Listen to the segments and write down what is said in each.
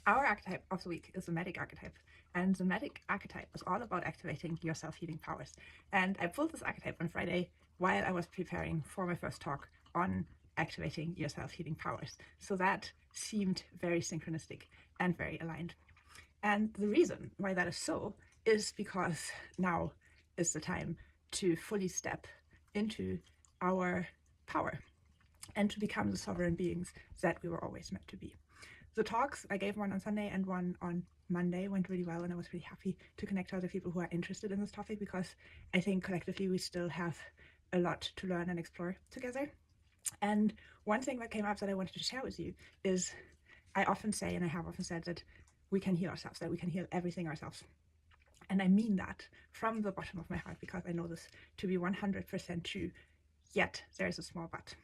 Our archetype of the week is the MEDIC Archetype, and the MEDIC Archetype is all about activating your self-healing powers. And I pulled this archetype on Friday while I was preparing for my first talk on activating your self-healing powers. So that seemed very synchronistic and very aligned. And the reason why that is so is because now is the time to fully step into our power and to become the sovereign beings that we were always meant to be. The talks, I gave one on Sunday and one on Monday, went really well, and I was really happy to connect to other people who are interested in this topic, because I think collectively we still have a lot to learn and explore together. And one thing that came up that I wanted to share with you is, I often say, and I have often said, that we can heal ourselves, that we can heal everything ourselves. And I mean that from the bottom of my heart, because I know this to be 100% true. Yet there is a small but.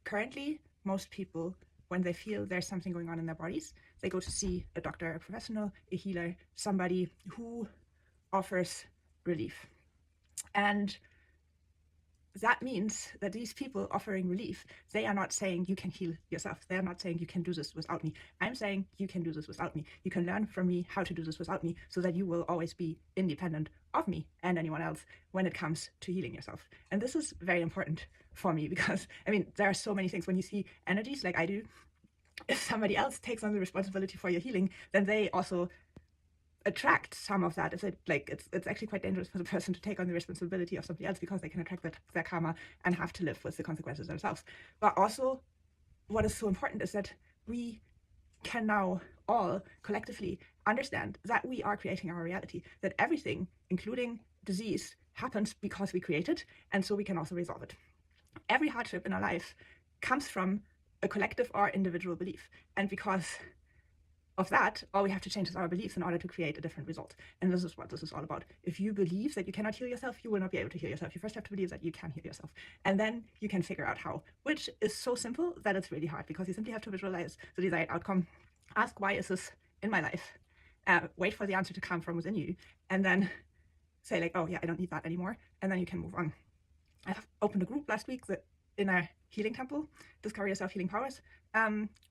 Currently, most people, when they feel there's something going on in their bodies, they go to see a doctor, a professional, a healer, somebody who offers relief. And that means that these people offering relief, they are not saying you can heal yourself. They are not saying you can do this without me. I'm saying you can do this without me. You can learn from me how to do this without me, so that you will always be independent of me and anyone else when it comes to healing yourself. And this is very important for me, because I mean, there are so many things when you see energies like I do. If somebody else takes on the responsibility for your healing, then they also attract some of that. If it, like, it's actually quite dangerous for the person to take on the responsibility of somebody else, because they can attract their karma and have to live with the consequences themselves. But also, what is so important is that we can now all collectively understand that we are creating our reality, that everything, including disease, happens because we create it, and so we can also resolve it. Every hardship in our life comes from a collective or individual belief, and because of that, all we have to change is our beliefs in order to create a different result. And this is what this is all about. If you believe that you cannot heal yourself, you will not be able to heal yourself. You first have to believe that you can heal yourself, and then you can figure out how, which is so simple that it's really hard, because you simply have to visualize the desired outcome. Ask, why is this in my life? Wait for the answer to come from within you, and then say, like, oh yeah, I don't need that anymore, and then you can move on. I've opened a group last week in our healing temple, Discover Your Self-Healing Powers,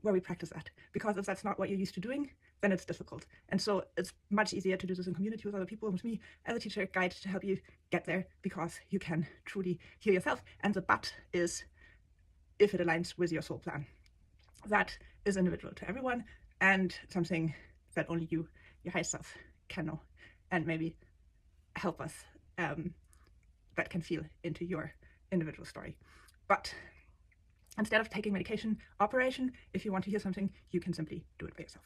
where we practice that. Because if that's not what you're used to doing, then it's difficult. And so it's much easier to do this in community with other people, and with me as a teacher guide to help you get there, because you can truly heal yourself. And the but is if it aligns with your soul plan. That is individual to everyone, and something that only you, your higher self, can know, and maybe help us that can feel into your individual story. But instead of taking medication operation, if you want to hear something, you can simply do it by yourself.